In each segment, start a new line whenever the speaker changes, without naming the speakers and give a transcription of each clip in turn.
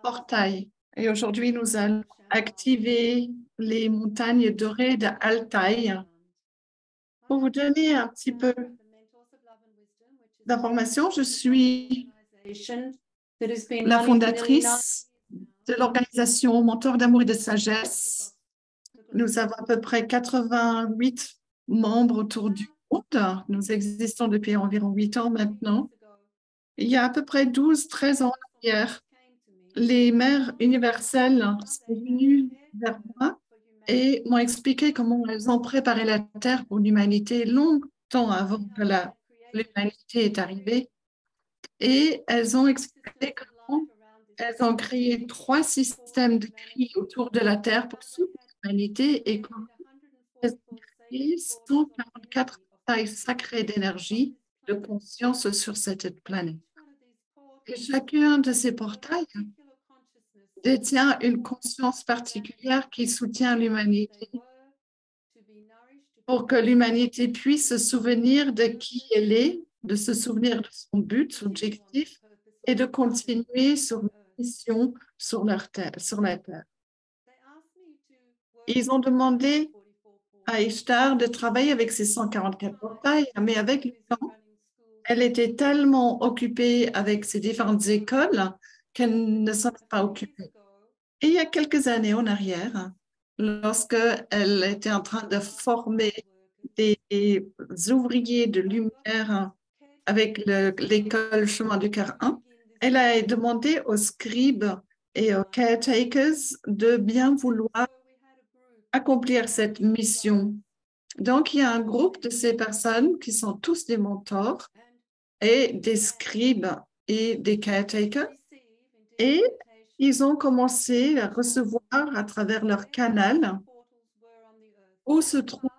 portails. Et aujourd'hui, nous allons activer les montagnes dorées de Altaï. Pour vous donner un petit peu d'informations, je suis la fondatrice de l'organisation Mentors d'amour et de sagesse. Nous avons à peu près 88 membres autour du monde. Nous existons depuis environ 8 ans maintenant. Il y a à peu près 12-13 ans hier, les mères universelles sont venues vers moi et m'ont expliqué comment elles ont préparé la Terre pour l'humanité longtemps avant que l'humanité est arrivée. Et elles ont expliqué comment elles ont créé 3 systèmes de cris autour de la Terre pour soutenir l'humanité et comment elles ont créé 144 tailles sacrées d'énergie, de conscience sur cette planète. Et chacun de ces portails détient une conscience particulière qui soutient l'humanité pour que l'humanité puisse se souvenir de qui elle est, de se souvenir de son but, son objectif, et de continuer sur une mission sur sur la Terre. Ils ont demandé à Ishtar de travailler avec ces 144 portails, mais avec le temps, elle était tellement occupée avec ses différentes écoles qu'elle ne s'en est pas occupée. Et il y a quelques années en arrière, lorsque elle était en train de former des ouvriers de lumière avec l'école Chemin du Cœur 1, elle a demandé aux scribes et aux caretakers de bien vouloir accomplir cette mission. Donc, il y a un groupe de ces personnes qui sont tous des mentors et des scribes et des caretakers. Et ils ont commencé à recevoir à travers leur canal où se trouvent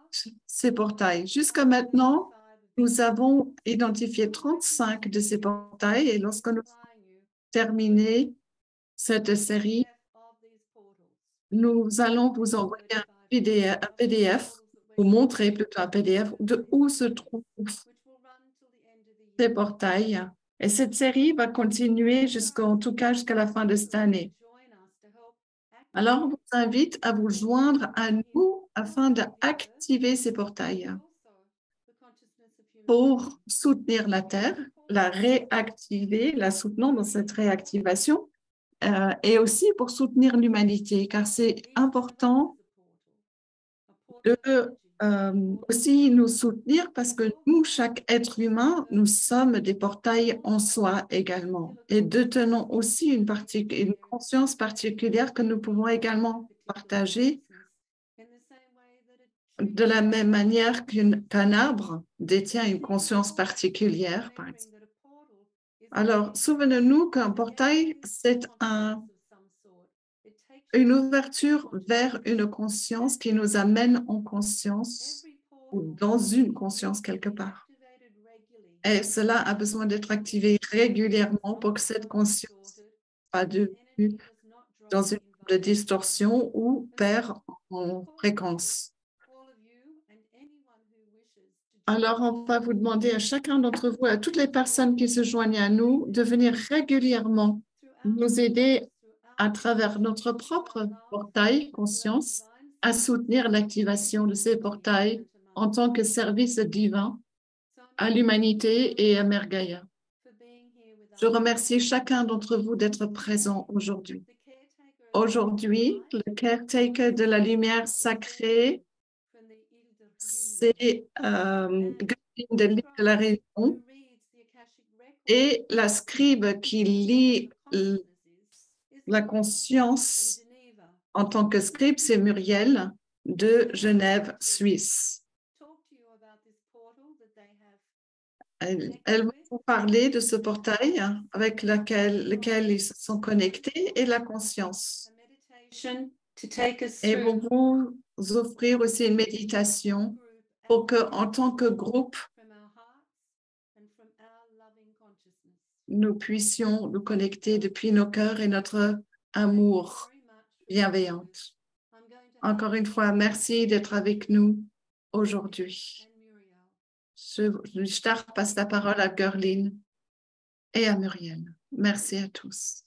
ces portails. Jusqu'à maintenant, nous avons identifié 35 de ces portails et lorsque nous avons terminé cette série, nous allons vous envoyer un PDF, vous montrer plutôt un PDF de où se trouvent ces portails. Et cette série va continuer en tout cas jusqu'à la fin de cette année. Alors, on vous invite à vous joindre à nous afin d'activer ces portails pour soutenir la Terre, la réactiver, la soutenant dans cette réactivation, et aussi pour soutenir l'humanité, car c'est important de aussi nous soutenir parce que nous, chaque être humain, nous sommes des portails en soi également et détenons aussi une conscience particulière que nous pouvons également partager de la même manière qu'un arbre détient une conscience particulière, par exemple. Alors, souvenez-nous qu'un portail, c'est une ouverture vers une conscience qui nous amène en conscience ou dans une conscience quelque part. Et cela a besoin d'être activé régulièrement pour que cette conscience ne soit pas devenue dans une de distorsion ou perd en fréquence. Alors, on va vous demander à chacun d'entre vous, à toutes les personnes qui se joignent à nous, de venir régulièrement nous aider à travers notre propre portail conscience à soutenir l'activation de ces portails en tant que service divin à l'humanité et à Mère Gaïa. Je remercie chacun d'entre vous d'être présent aujourd'hui. Aujourd'hui, le caretaker de la lumière sacrée, c'est de l'île de la Réunion et la scribe qui lit la conscience en tant que scribe, c'est Muriel de Genève, Suisse. Elle va vous parler de ce portail avec lequel ils se sont connectés et la conscience. Et vont vous offrir aussi une méditation pour que, en tant que groupe, nous puissions nous connecter depuis nos cœurs et notre amour bienveillant. Encore une fois, merci d'être avec nous aujourd'hui. Je passe la parole à Gerline et à Muriel. Merci à tous.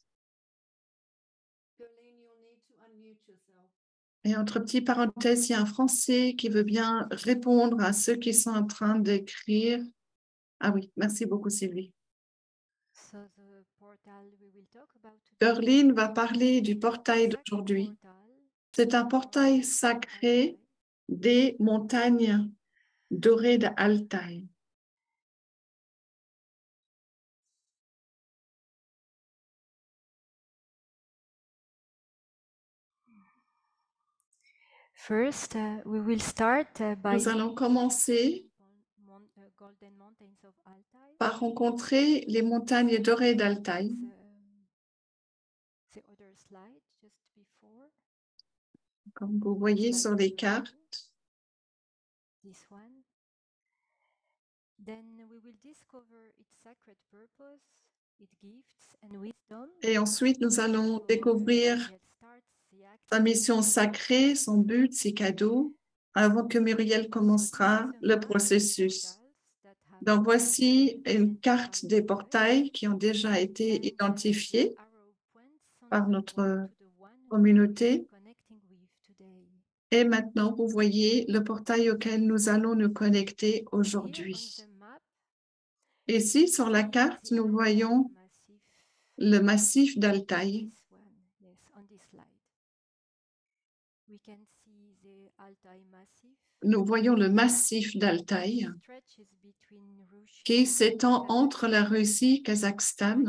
Et entre petites parenthèses, il y a un Français qui veut bien répondre à ceux qui sont en train d'écrire. Ah oui, merci beaucoup, Sylvie. Gerline va parler du portail d'aujourd'hui. C'est un portail sacré des montagnes dorées d'Altaï.
First, we will start by
Nous allons commencer par rencontrer les montagnes dorées d'Altaï. Comme vous voyez sur les cartes.
This one. Then we will discover its sacred purpose, its gifts and wisdom.
Et ensuite, nous allons découvrir sa mission sacrée, son but, ses cadeaux, avant que Muriel commencera le processus. Donc, voici une carte des portails qui ont déjà été identifiés par notre communauté. Et maintenant, vous voyez le portail auquel nous allons nous connecter aujourd'hui. Ici, sur la carte, nous voyons le massif d'Altaï. Nous voyons le massif d'Altaï qui s'étend entre la Russie, Kazakhstan,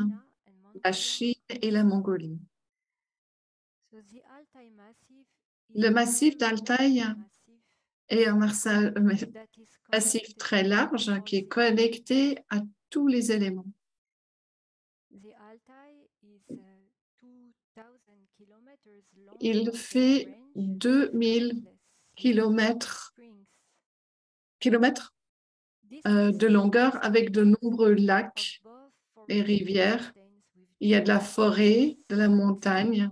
la Chine et la Mongolie. Le massif d'Altaï est un massif très large qui est connecté à tous les éléments. Il fait 2000 kilomètres de longueur avec de nombreux lacs et rivières. Il y a de la forêt, de la montagne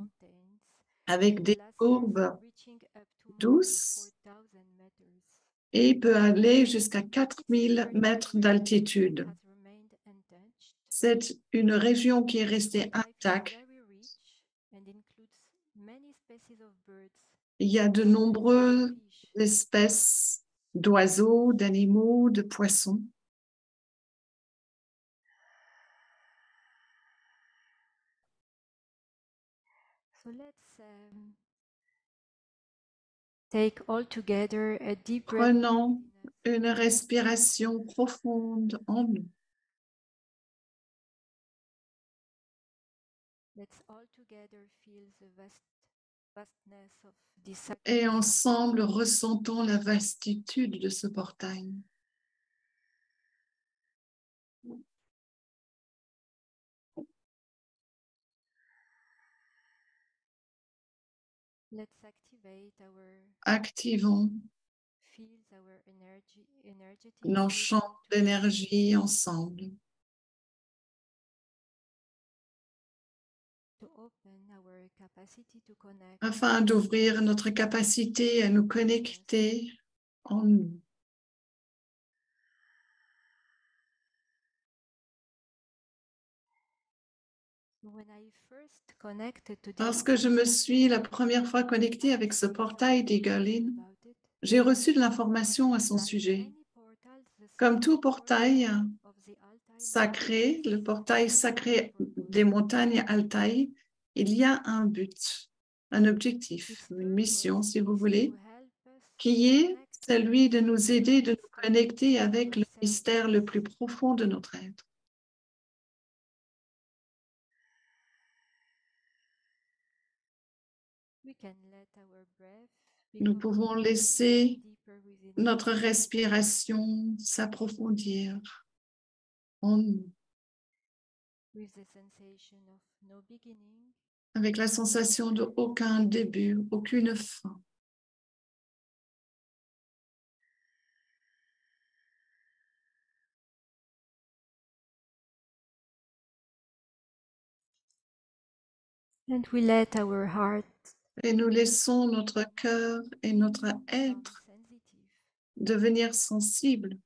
avec des courbes douces et peut aller jusqu'à 4000 mètres d'altitude. C'est une région qui est restée intacte. Il y a de nombreuses espèces d'oiseaux, d'animaux, de poissons. Prenons une respiration profonde en nous. Et ensemble, ressentons la vastitude de ce portail. Activons nos champs d'énergie ensemble. Afin d'ouvrir notre capacité à nous connecter en nous. Lorsque je me suis la première fois connectée avec ce portail d'Igalin, j'ai reçu de l'information à son sujet. Comme tout portail sacré, le portail sacré des montagnes Altaï, il y a un but, un objectif, une mission, si vous voulez, qui est celui de nous aider de nous connecter avec le mystère le plus profond de notre être. Nous pouvons laisser notre respiration s'approfondir en nous, avec la sensation de aucun début, aucune fin. Et nous laissons notre cœur et notre être devenir sensibles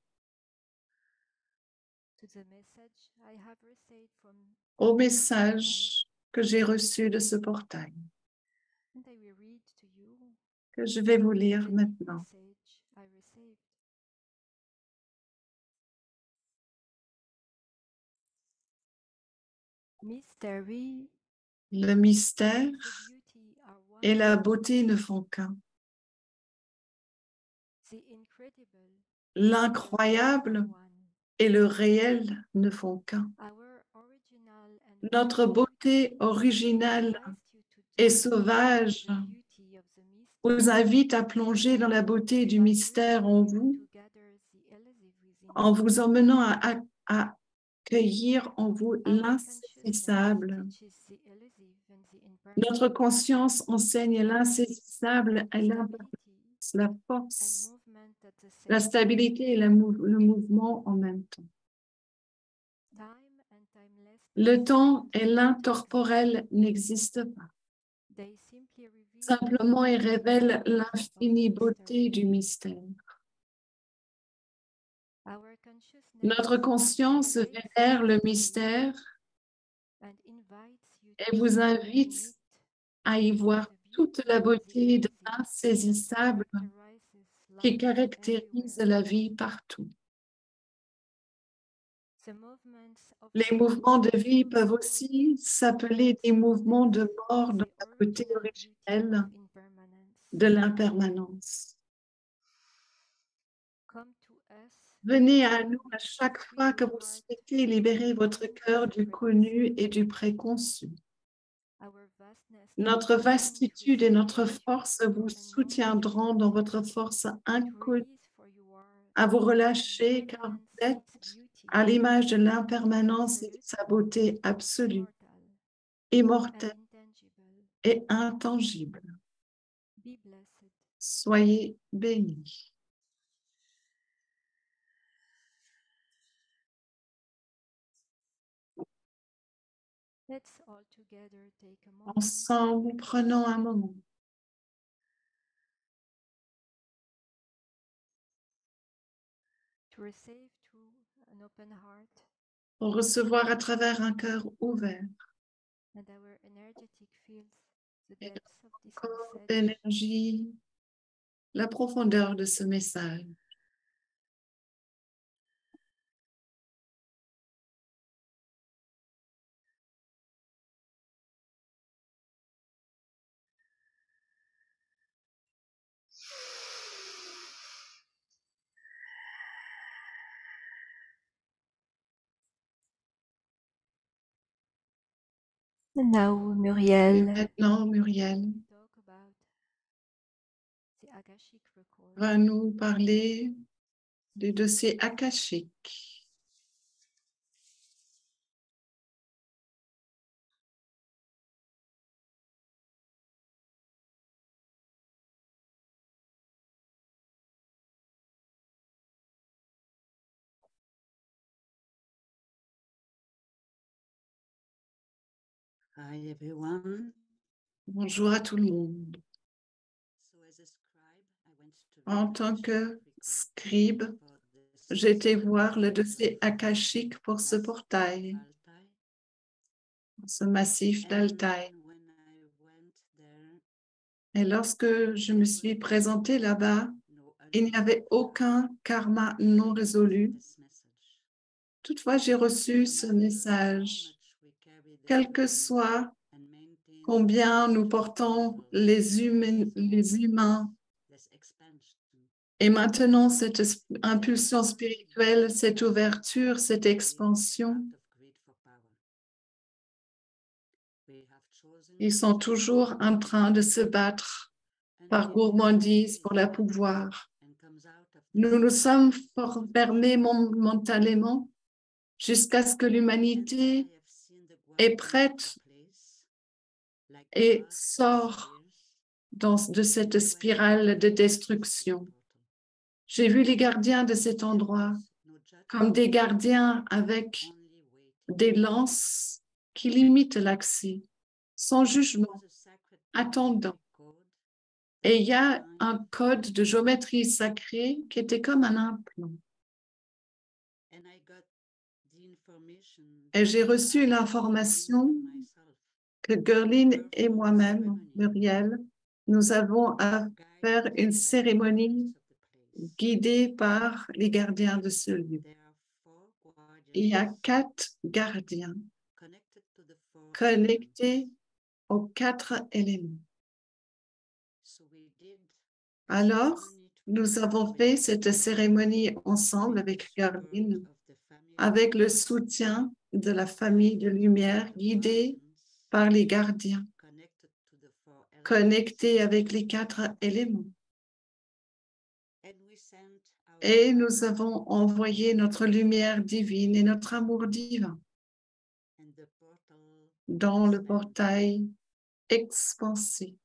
au message que j'ai reçu de ce portail. que je vais vous lire maintenant. Le mystère et la beauté ne font qu'un. L'incroyable et le réel ne font qu'un. Notre beauté originale et sauvage vous invite à plonger dans la beauté du mystère en vous emmenant à accueillir en vous l'insaisissable. Notre conscience enseigne l'insaisissable et l'impermanence, la force, la stabilité et le mouvement en même temps. Le temps et l'intemporel n'existent pas. Simplement, ils révèlent l'infinie beauté du mystère. Notre conscience vénère le mystère et vous invite à y voir toute la beauté de l'insaisissable qui caractérise la vie partout. Les mouvements de vie peuvent aussi s'appeler des mouvements de mort dans la beauté originelle de l'impermanence. Venez à nous à chaque fois que vous souhaitez libérer votre cœur du connu et du préconçu. Notre vastitude et notre force vous soutiendront dans votre force inconnue à vous relâcher car vous êtes à l'image de l'impermanence et de sa beauté absolue, immortelle et intangible. Soyez bénis. Ensemble, prenons un moment pour recevoir à travers un cœur ouvert et notre corps d'énergie la profondeur de ce message.
Now, Muriel.
Maintenant, Muriel va nous parler du dossier akashique.
Hi everyone.
Bonjour à tout le monde. En tant que scribe, j'ai été voir le dossier akashique pour ce portail, ce massif d'Altaï. Et lorsque je me suis présentée là-bas, il n'y avait aucun karma non résolu. Toutefois, j'ai reçu ce message. Quel que soit combien nous portons les humains, et maintenant cette impulsion spirituelle, cette ouverture, cette expansion, ils sont toujours en train de se battre par gourmandise pour le pouvoir. Nous nous sommes fermés mentalement jusqu'à ce que l'humanité est prête et sort de cette spirale de destruction. J'ai vu les gardiens de cet endroit comme des gardiens avec des lances qui limitent l'accès, sans jugement, attendant. Et il y a un code de géométrie sacrée qui était comme un implant. Et j'ai reçu l'information que Gerline et moi-même, Muriel, nous avons à faire une cérémonie guidée par les gardiens de ce lieu. Il y a 4 gardiens connectés aux 4 éléments. Alors, nous avons fait cette cérémonie ensemble avec Garvin, avec le soutien de la famille de lumière guidée par les gardiens, connectés avec les 4 éléments. Et nous avons envoyé notre lumière divine et notre amour divin dans le portail expansé.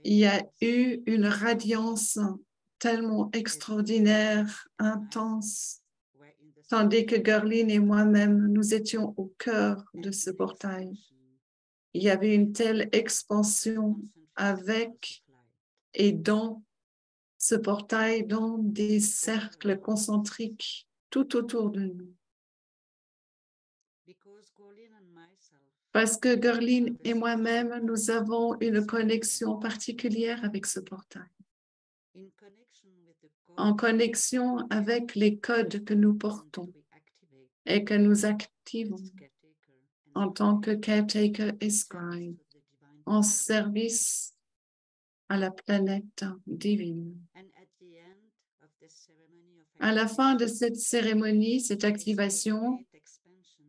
Il y a eu une radiance tellement extraordinaire, intense, tandis que Gerline et moi-même, nous étions au cœur de ce portail. Il y avait une telle expansion avec et dans ce portail, dans des cercles concentriques tout autour de nous. Parce que Gerline et moi-même, nous avons une connexion particulière avec ce portail. En connexion avec les codes que nous portons et que nous activons en tant que caretaker et scribe, en service à la planète divine. À la fin de cette cérémonie, cette activation,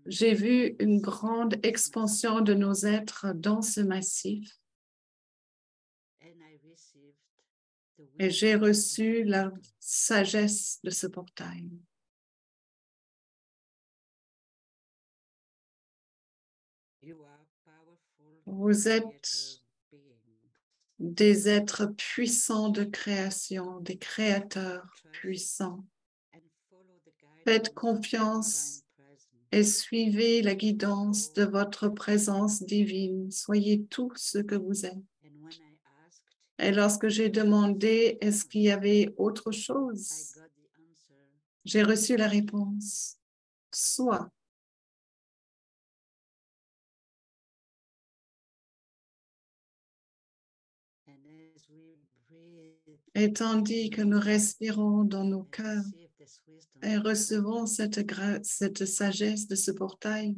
j'ai vu une grande expansion de nos êtres dans ce massif et j'ai reçu la sagesse de ce portail. Vous êtes des êtres puissants de création, des créateurs puissants. Faites confiance et suivez la guidance de votre présence divine. Soyez tout ce que vous êtes. Et lorsque j'ai demandé est-ce qu'il y avait autre chose, j'ai reçu la réponse. Soit. Et tandis que nous respirons dans nos cœurs et recevons cette sagesse de ce portail,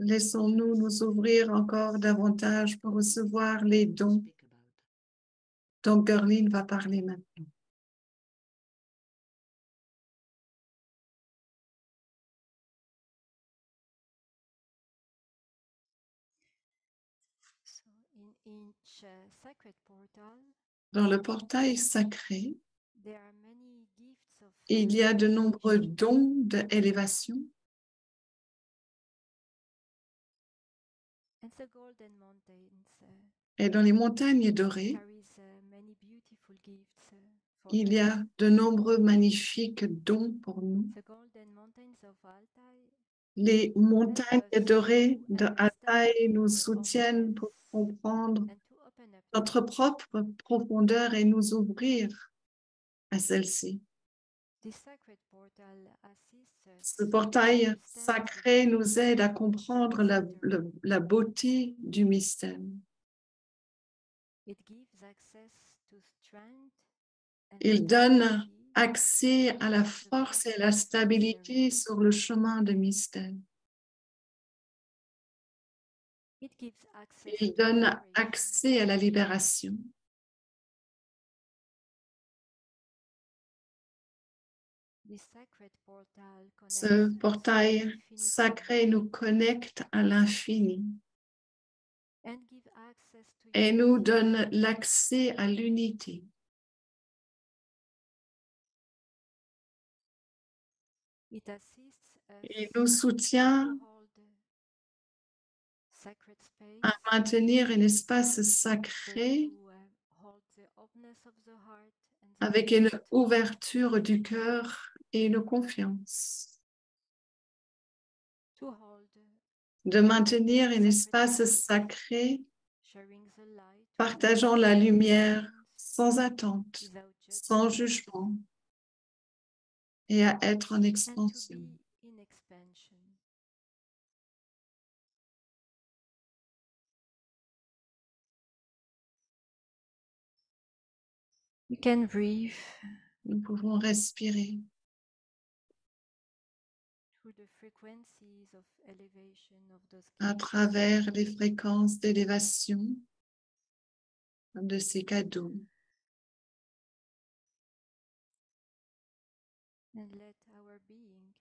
laissons-nous nous ouvrir encore davantage pour recevoir les dons dont Gerline va parler maintenant. Dans le portail sacré, il y a de nombreux dons d'élévation. Et dans les montagnes dorées, il y a de nombreux magnifiques dons pour nous. Les montagnes dorées de Altaï nous soutiennent pour comprendre notre propre profondeur et nous ouvrir à celle-ci. Ce portail sacré nous aide à comprendre la beauté du mystère. Il donne accès à la force et à la stabilité sur le chemin de mystère. Il donne accès à la libération. Ce portail sacré nous connecte à l'infini et nous donne l'accès à l'unité. Il nous soutient à maintenir un espace sacré avec une ouverture du cœur et une confiance. De maintenir un espace sacré, partageant la lumière sans attente, sans jugement, et à être en expansion.
We can breathe
Nous pouvons respirer
through the frequencies of elevation of those
à
gifts.
travers les fréquences d'élévation de ces cadeaux.
And let our being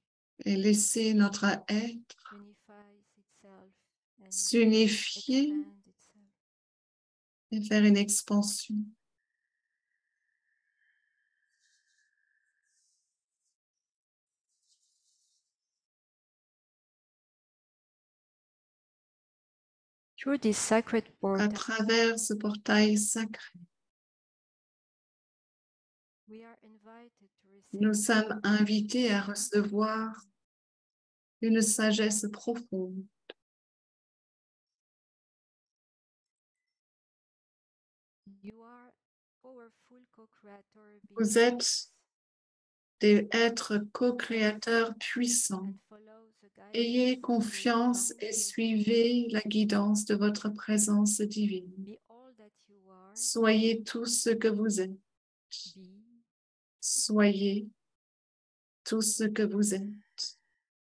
Et laisser notre être
unifies itself and
s'unifier
expand itself.
et faire une expansion.
Through this sacred
À
portal,
travers ce portail sacré,
we are invited to receive
nous sommes invités à recevoir une sagesse profonde.
You are powerful co-creator
Vous
beings
êtes des êtres co-créateurs puissants.
and follow the guidance
Ayez
of your
confiance
divine
et
presence.
suivez la guidance de votre présence divine.
Be all that you are.
Soyez tout ce que vous êtes.
Be
Soyez tout ce que vous êtes.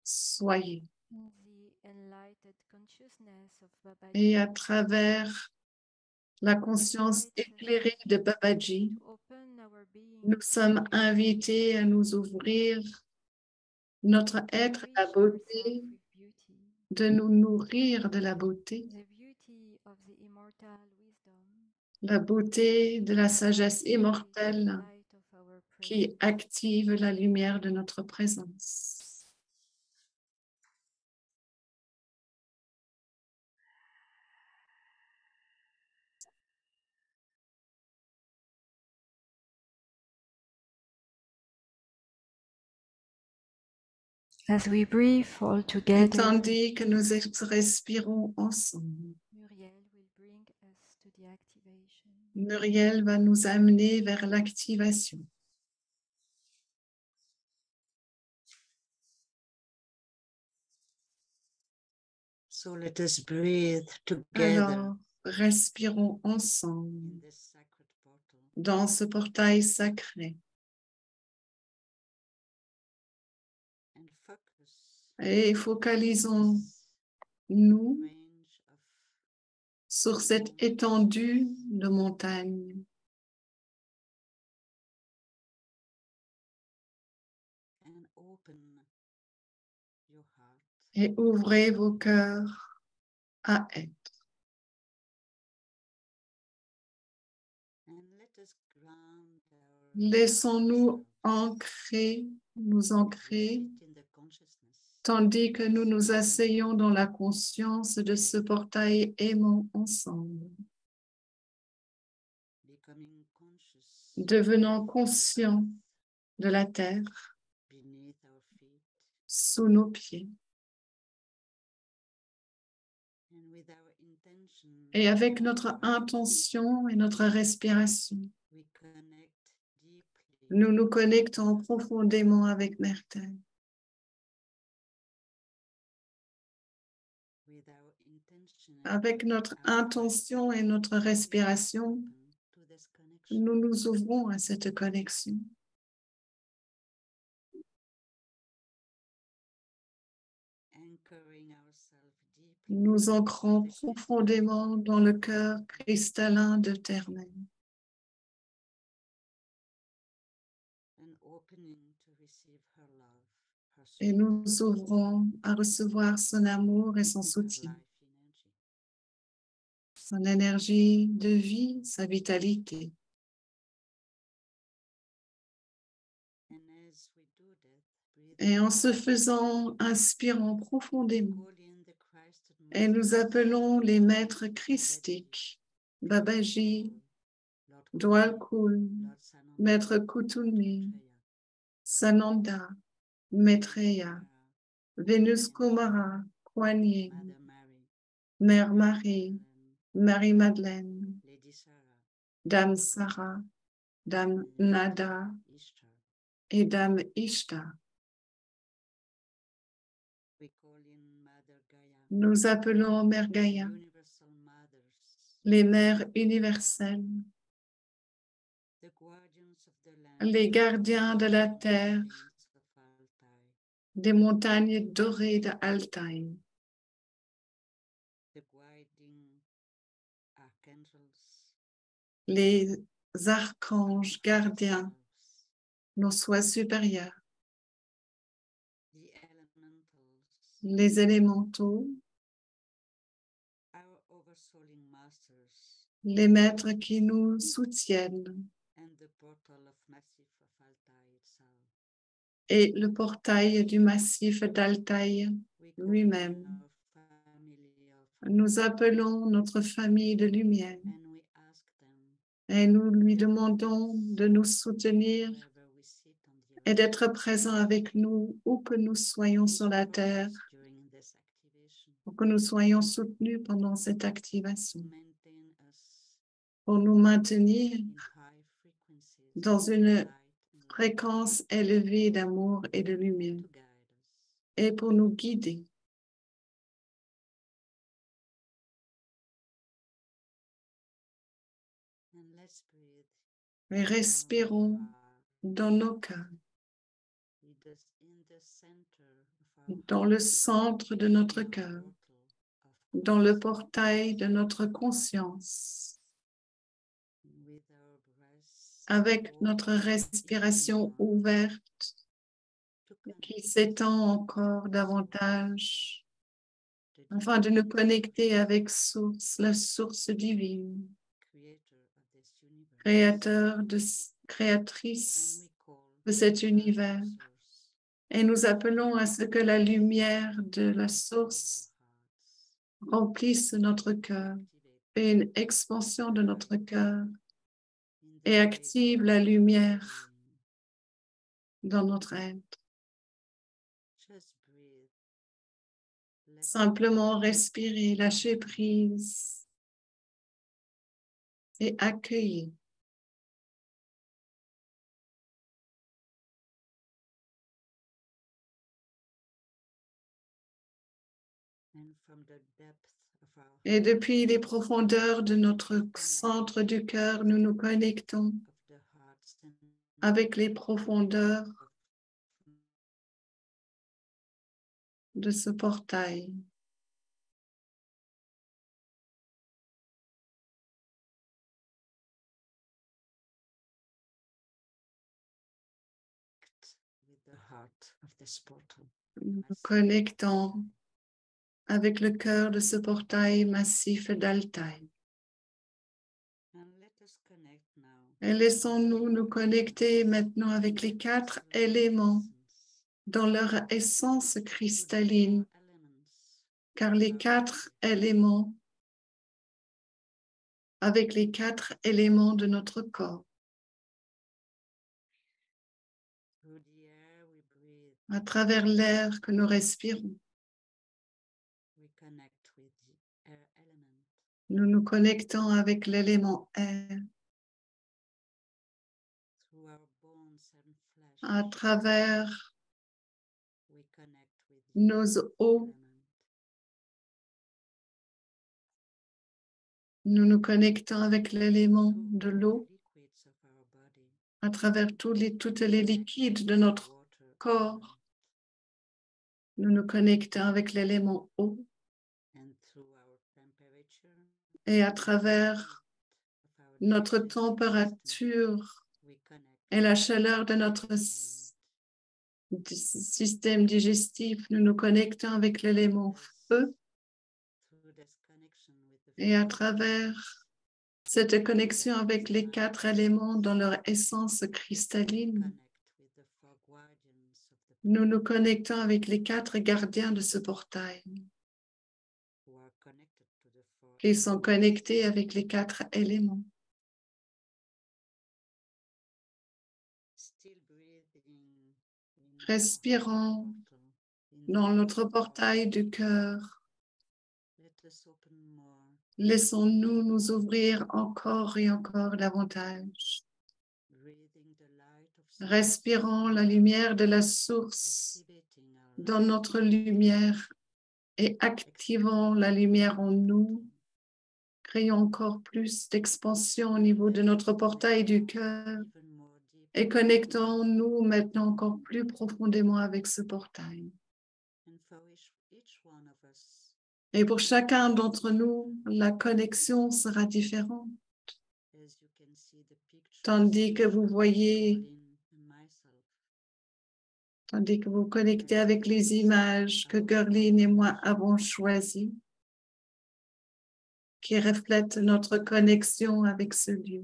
Soyez.
in the enlightened consciousness of Babaji.
Et à travers la conscience éclairée de Babaji,
To open our being
nous sommes invités à nous ouvrir notre être à la
nourish
beauté,
ourselves with beauty,
de nous nourrir de la beauté,
the beauty of the immortal wisdom,
la beauté de la sagesse
the
immortelle
light of our
qui
presence.
active la lumière de notre présence.
As we breathe all
Et
together,
tandis que nous respirons ensemble,
Muriel will bring us to the activation.
Muriel va nous amener vers l'activation.
So let us breathe together
Alors, respirons
in
ensemble
this sacred portal.
dans ce portail sacré
And focus
et focalisons-nous
range of
sur cette étendue de montagne
and open your heart
et ouvrez vos cœurs à être.
and let us ground
Laissons-nous nous ancrer,
in the consciousness
tandis que nous nous asseyons dans la conscience de ce portail aimant ensemble,
becoming conscious
devenant conscients de la terre
beneath our feet
sous nos pieds.
and with our intention
Et avec notre intention et notre respiration,
we connect deeply
nous nous connectons profondément avec Mère Terre.
with our intention
Avec notre intention et notre respiration,
to this connection.
nous nous ouvrons à cette connexion.
Anchoring ourselves deeply
Nous ancrons
in the crystal
profondément dans le cœur cristallin de Terre-Mère
and opening to receive her love, her
et
support,
nous ouvrons à recevoir son amour et son
her
soutien,
life energy.
son énergie de vie, sa vitalité.
And as we do that, breathe
Et en ce faisant, inspirons profondément
call in the Christed
et nous
masters,
appelons les maîtres christiques, Babaji,
Lord
Dwalkul,
Lord Sananda,
Maître Kuthumi,
Maitreya,
Sananda, Maitreya,
Mara,
Vénus Kumara, Kuan Yin,
Mother Mary,
Mère Marie,
Madeleine,
Marie-Madeleine,
Lady Sarah,
Dame Sarah, Dame
and
Nada
Ishtar.
et Dame Ishtar.
We call in Mother Gaia,
Nous appelons Mère Gaïa,
Universal Mothers,
les mères universelles,
the guardian
les gardiens de la terre, des montagnes dorées de Altaï, les archanges gardiens, nos soins supérieurs, les élémentaux, les maîtres qui nous soutiennent et le portail du massif d'Altaï lui-même. Nous appelons notre famille de lumière et nous lui demandons de nous soutenir et d'être présent avec nous où que nous soyons sur la terre pour que nous soyons soutenus pendant cette activation, pour nous maintenir dans une fréquence élevée d'amour et de lumière et pour nous guider. Et respirons dans nos cœurs, dans le centre de notre cœur, dans le portail de notre conscience, avec notre respiration ouverte qui s'étend encore davantage afin de nous connecter avec la source divine, créatrice de cet univers. Et nous appelons à ce que la lumière de la source remplisse notre cœur, fait une expansion de notre cœur et active la lumière dans notre être. Simplement respirer, lâcher prise et accueillir. Et depuis les profondeurs de notre centre du cœur, nous nous connectons avec les profondeurs de ce portail. Nous nous connectons avec le cœur de ce portail massif d'Altaï. Et laissons-nous nous connecter maintenant avec les 4 éléments dans leur essence cristalline, car les 4 éléments, avec les 4 éléments de notre corps. À travers l'air que nous respirons, nous nous connectons avec l'élément air. À travers nos os, nous nous connectons avec l'élément de l'eau. À travers toutes les liquides de notre corps, nous nous connectons avec l'élément eau. Et à travers notre température et la chaleur de notre système digestif, nous nous connectons avec l'élément feu. Et à travers cette connexion avec les 4 éléments dans leur essence cristalline, nous nous connectons avec les 4 gardiens de ce portail qui sont connectés avec les 4 éléments. Respirons dans notre portail du cœur. Laissons-nous nous ouvrir encore et encore davantage. Respirons la lumière de la source dans notre lumière et activons la lumière en nous. Créons encore plus d'expansion au niveau de notre portail du cœur Et connectons-nous maintenant encore plus profondément avec ce portail.
And for each one of us,
Et pour chacun d'entre nous, la connexion sera différente.
as you can see the pictures
Tandis que vous voyez,
Pauline and myself,
tandis que vous connectez avec les images que Gerline et moi avons choisies, qui reflètent notre connexion avec ce lieu.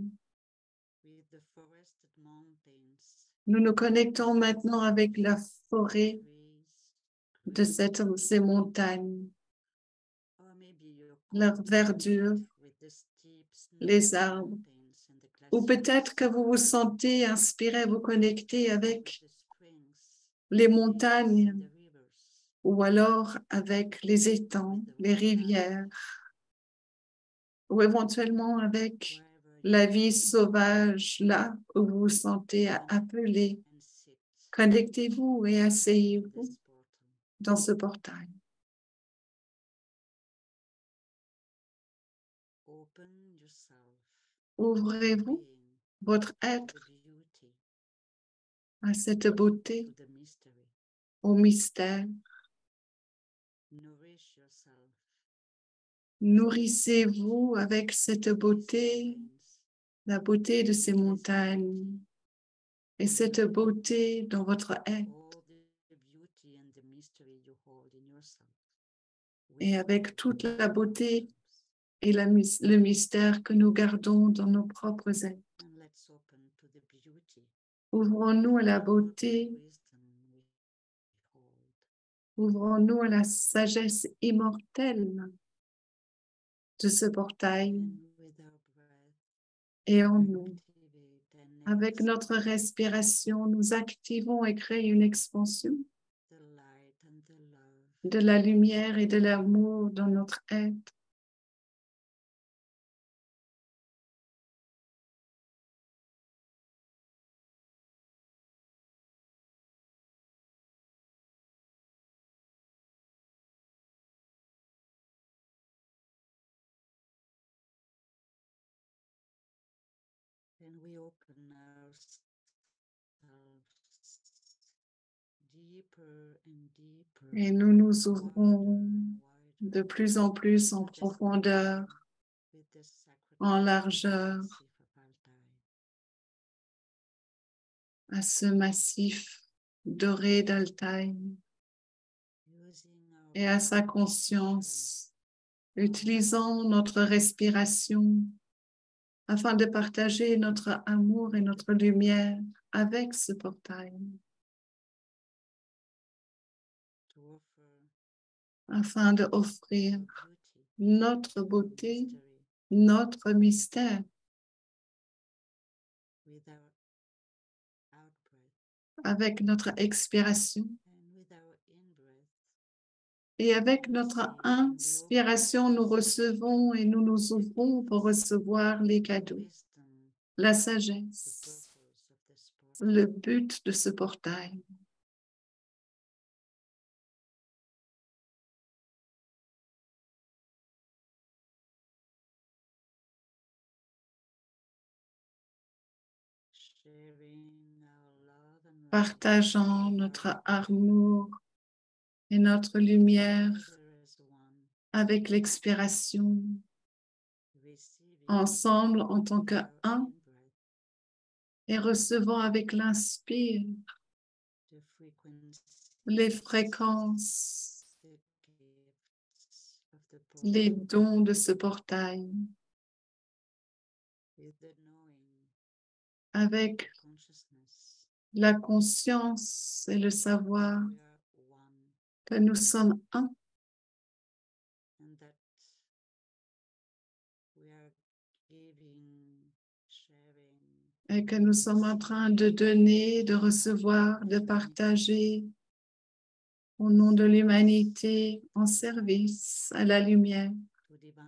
with the forested mountains,
Nous nous connectons maintenant avec la forêt
trees,
de ces montagnes,
or maybe you're
leur verdure,
with the steep snowy
les arbres.
mountains and the
Ou
glaciers,
peut-être que vous vous sentez inspiré, vous connecter avec
the springs,
les
the
montagnes
lakes and the rivers,
ou alors avec les étangs, les rivières ou éventuellement avec
wherever
la
you
vie sauvage là où vous vous sentez appelé.
and sit
Connectez-vous et
in
asseyez-vous
this portal.
dans ce portail.
Open yourself,
Ouvrez-vous
being
votre
the
être
beauty,
à cette beauté,
to the mystery.
au mystère.
Nourish yourself,
Nourrissez-vous avec cette beauté,
mountains,
la beauté de ces montagnes et cette beauté dans votre être.
all the beauty and the mystery you hold in yourself.
Et avec toute la beauté et le mystère que nous gardons dans nos propres êtres.
And let's open to the beauty,
Ouvrons-nous à la
all the
beauté,
wisdom we hold.
ouvrons-nous à la sagesse immortelle de ce portail
And with our breath,
et en nous.
activate and
Avec notre respiration, nous activons et créons une expansion
the light and the love.
de la lumière et de l'amour dans notre être.
And we open ourselves deeper and deeper,
Et nous nous
wider
ouvrons
and wider,
de plus en plus en profondeur,
with the sacred
en
massive
largeur,
of Altai.
à ce massif doré d'Altaï
Using our
et à sa conscience, utilisant notre respiration afin de partager notre amour et notre lumière avec ce portail,
to offer
afin d'offrir
our beauty,
notre beauté,
mystery,
notre mystère
with our out-breath
avec notre expiration.
and with our in-breath.
Et avec notre inspiration, nous recevons et nous nous ouvrons pour recevoir les cadeaux,
Wisdom,
la
the
sagesse,
purpose of this portal.
le but de ce portail.
Sharing our love and light
Partageant
with
notre
our
amour et notre lumière
together as one,
avec l'expiration,
receiving
ensemble en tant
with our
qu'un,
in-breath
et recevant avec l'inspire
the frequency,
les fréquences,
the gifts of the
les
portal,
dons de ce portail,
with the knowing,
avec
consciousness
la conscience et le savoir
we are one,
que nous sommes un
and that we are giving, sharing,
et que nous sommes en train de donner, de recevoir, de partager au nom de l'humanité en service à la lumière divine,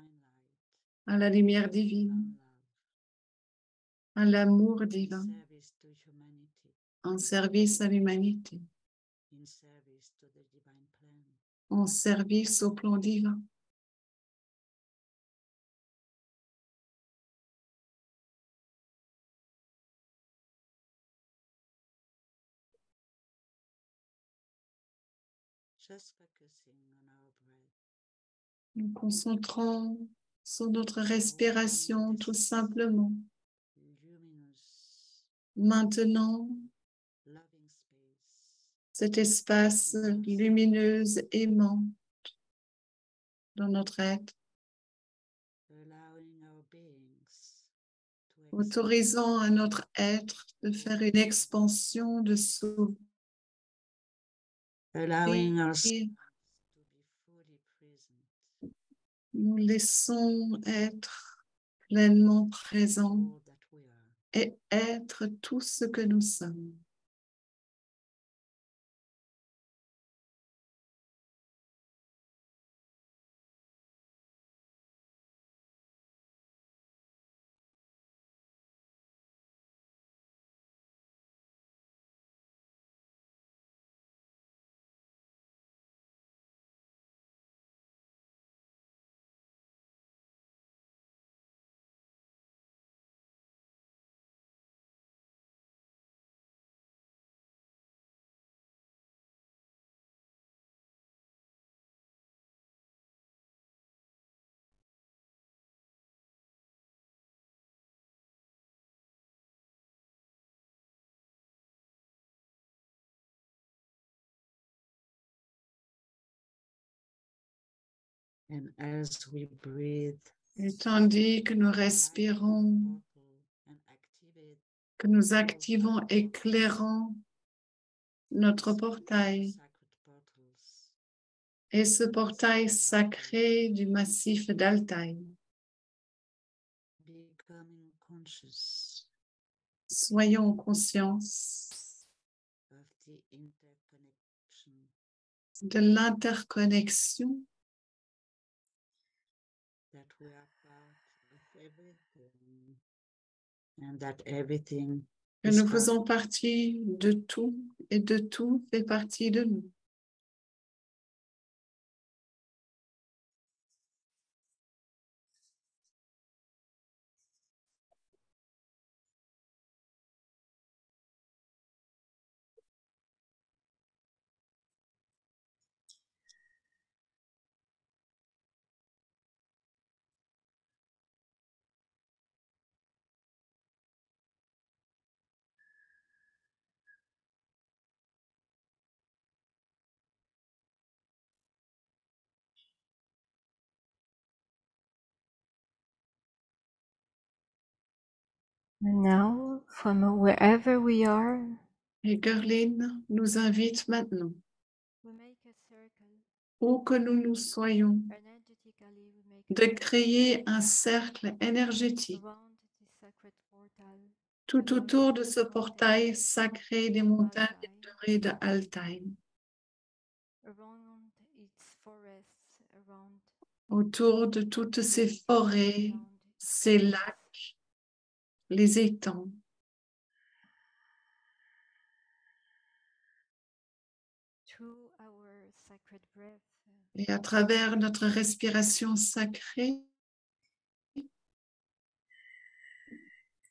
divine love,
à l'amour divin,
service to humanity,
en service à l'humanité,
in service to the divine plan.
en service au plan divin.
just focusing on our breath.
Nous concentrons sur notre respiration tout simplement.
Luminous,
Maintenant,
loving space,
cet espace lumineux aimant dans notre être,
allowing our beings to
autorisant à notre être de faire une expansion, de s'ouvrir,
allowing ourselves to be fully present,
nous laissons être pleinement présents
all that we are.
et être tout ce que nous sommes.
And as we breathe,
Et tandis que nous respirons,
and activate
que nous activons, éclairons notre portail
sacred portals,
et ce portail sacré du massif d'Altaï.
becoming conscious
Soyons conscients
of the interconnection
de l'interconnexion,
that we are part of everything and that everything
que
is
nous
part
faisons partie de tout et de tout fait partie de nous.
And now, from wherever we are,
Et Gerline nous invite maintenant,
we make a circle.
où que nous soyons,
Energetically, we make a
de créer un cercle énergétique
around this sacred portal.
tout autour de ce portail sacré des montagnes dorées de Altaï,
Around its forests, around
autour de toutes ces forêts, ces lacs, les étangs.
through our sacred breath.
Et à travers notre respiration sacrée,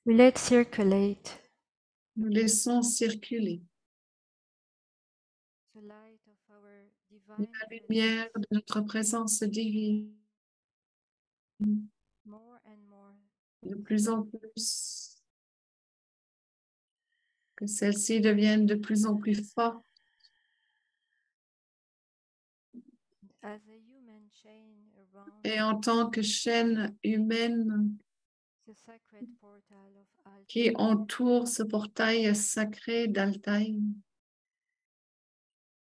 We let circulate
nous laissons circuler
the light of our divine
la lumière de notre présence divine
more and more,
de plus en plus, que celle-ci devienne de plus en plus forte.
as a human chain around
Et en tant que chaîne humaine
the sacred portal of
qui
Altaï.
entoure ce portail sacré d'Altaï,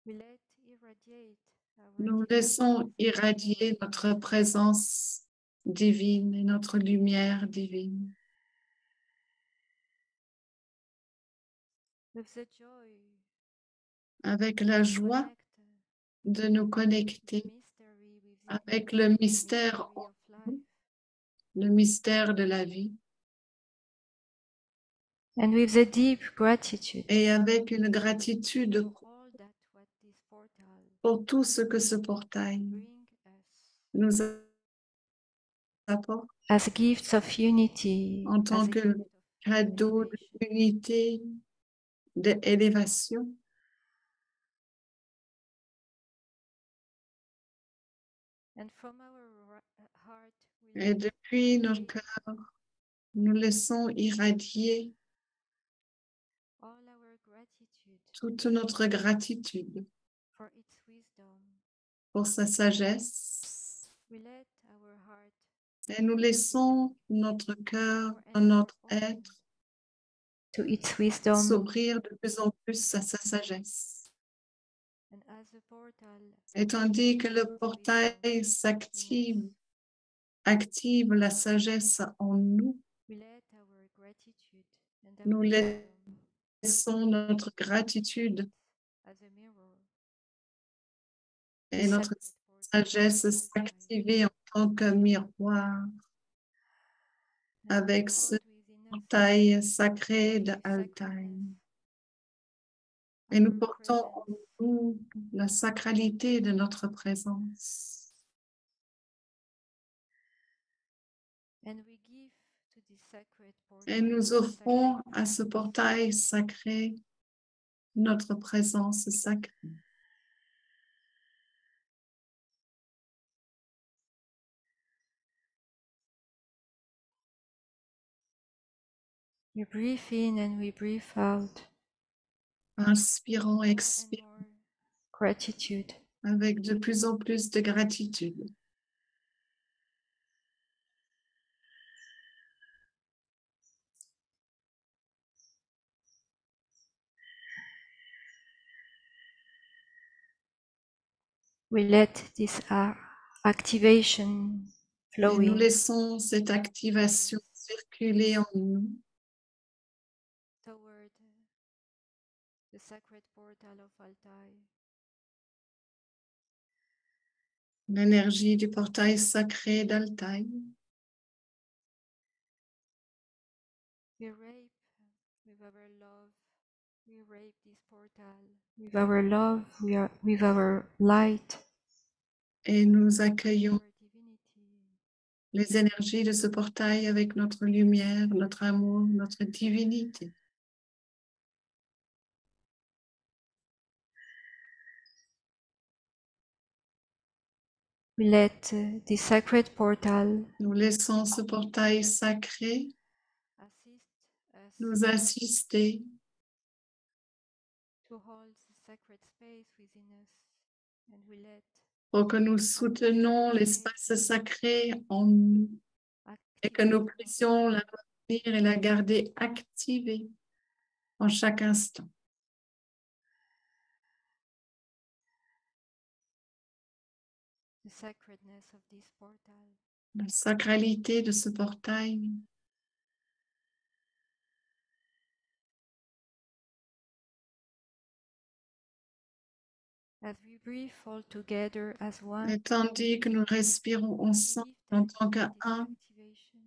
We let irradiate our
nous
divine
laissons
presence
irradier
over
notre
Altaï.
présence divine et notre lumière divine
With the joy
avec la
to
joie
connect
de nous
the
connecter
mystery within
avec
us,
le
the
mystère,
mystery of life.
le mystère de la vie
And with the deep gratitude
et avec une gratitude
to all that what this portal
pour tout ce que ce portail
bring us
nous apporte
as gifts of unity,
en
as
tant
a
que
gift of
cadeau
elevation.
d'unité, d'élévation.
And from our heart,
Et depuis notre cœur, nous laissons irradier
all our gratitude
toute notre gratitude
for its wisdom.
pour sa sagesse.
We let our heart
Et nous laissons notre cœur, notre être,
to its wisdom.
s'ouvrir de plus en plus à sa sagesse.
And as the portal
Et tandis que le portail s'active, active la sagesse en nous,
we let our gratitude and our
nous
wisdom
laissons notre gratitude
as a mirror.
et notre sagesse s'activer en tant que miroir avec ce portail sacré de Altaï. Et nous portons en nous la sacralité de notre présence.
And we give to this sacred portal
Et nous offrons à ce portail sacré notre présence sacrée.
we breathe in and we breathe out.
Inspirons,
More and
expirons
more gratitude.
avec de plus en plus de gratitude.
We let this activation
Et nous
flowing
laissons cette activation circuler en nous
toward the sacred portal of Altai.
l'énergie du portail sacré d'Altaï.
We rape with our love. We rape this portal with our love, with our light,
Et nous accueillons
our divinity.
les énergies de ce portail avec notre lumière, notre amour, notre divinité.
We let the sacred portal
Nous laissons ce portail sacré
assist us
nous assister
to hold the sacred space within us, and we let
pour que nous soutenons l'espace sacré en nous et que nous puissions la maintenir et la garder activée en chaque instant.
the sacredness of this portal.
La sacralité de ce portail.
As we breathe all together as one,
Et tandis que nous respirons
we
ensemble
give
en
thanks
tant
for this
qu'un,
activation.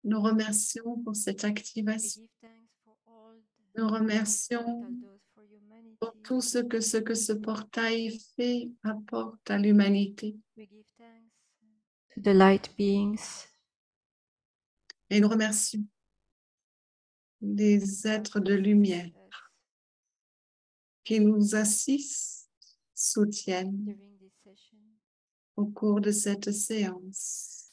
nous remercions pour cette
We
activation.
give thanks for all
Nous
that this
remercions
portal does for
pour
humanity.
tout ce que ce portail fait, apporte à l'humanité.
We give thanks to the light beings
Et nous remercions les êtres de lumière
us
qui nous assistent, soutiennent
during this session.
au cours de cette séance.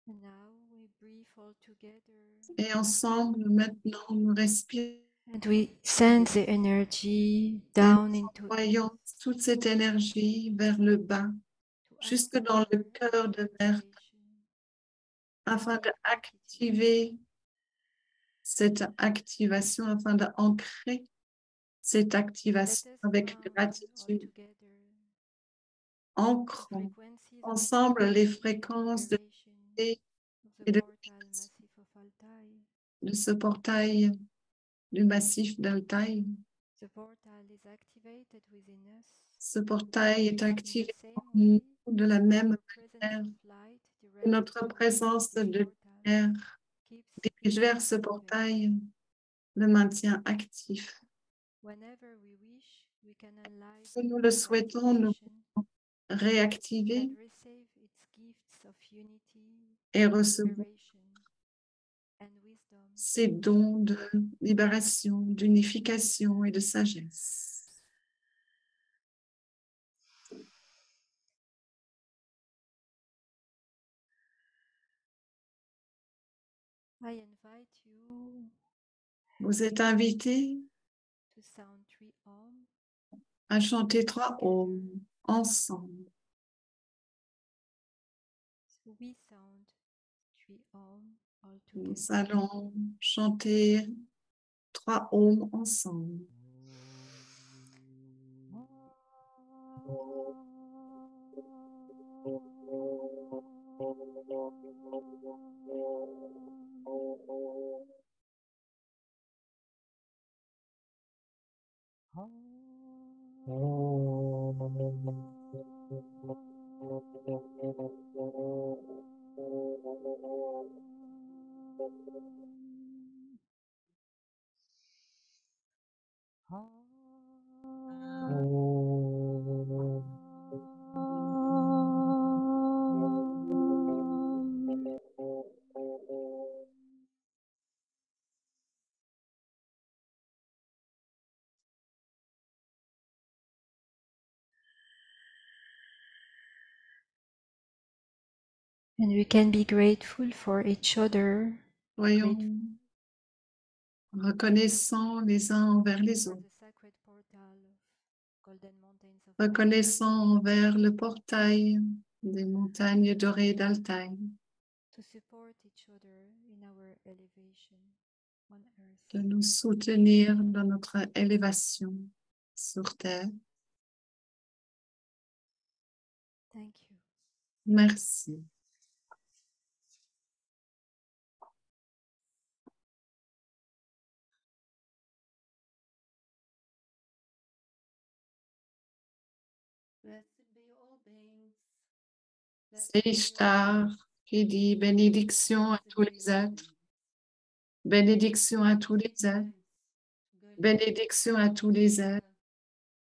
And now we breathe all together
Et ensemble, maintenant, nous respirons.
and we send the energy down into
Voyons toute cette énergie vers le bas,
to
jusque dans le cœur de mer, afin d'activer cette activation, afin d'ancrer cette activation avec gratitude. Ancrons ensemble les fréquences de et de ce portail du massif d'Altaï. Ce portail est activé en nous de la même manière que notre présence de lumière dirige vers ce portail le maintient actif. Si nous le souhaitons, nous pouvons réactiver et recevoir ces dons de libération, d'unification et de sagesse.
I invite you
Vous êtes invités
to sound 3 Om
à chanter 3 ohms ensemble.
So we sound 3 Om all
Nous
together.
allons chanter 3 ohms ensemble.
And we can be grateful for each other,
Soyons reconnaissants les uns envers les
for
autres,
the sacred portal of Golden Mountains of
reconnaissants envers le portail des montagnes dorées d'Altaï,
to support each other in our elevation on earth.
de nous soutenir dans notre élévation sur Terre.
Thank you.
Merci. C'est Ishtar qui dit bénédiction à tous les êtres, bénédiction à tous les êtres, bénédiction à tous les êtres.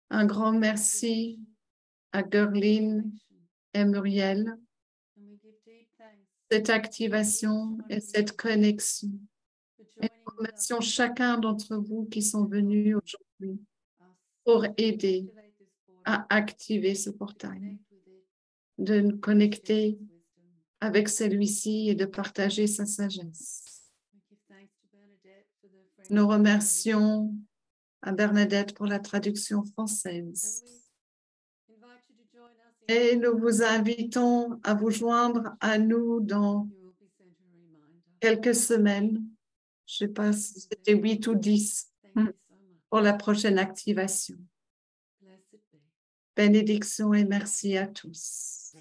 Un grand merci à Gerline et Muriel. Cette activation et cette connexion. Et nous remercions chacun d'entre vous qui sont venus aujourd'hui pour aider à activer ce portail, de nous connecter avec celui-ci et de partager sa sagesse. Nous remercions à Bernadette pour la traduction française. Et nous vous invitons à vous joindre à nous dans quelques semaines. Je ne sais pas si c'était 8 ou 10 pour la prochaine activation. Bénédiction et merci à tous.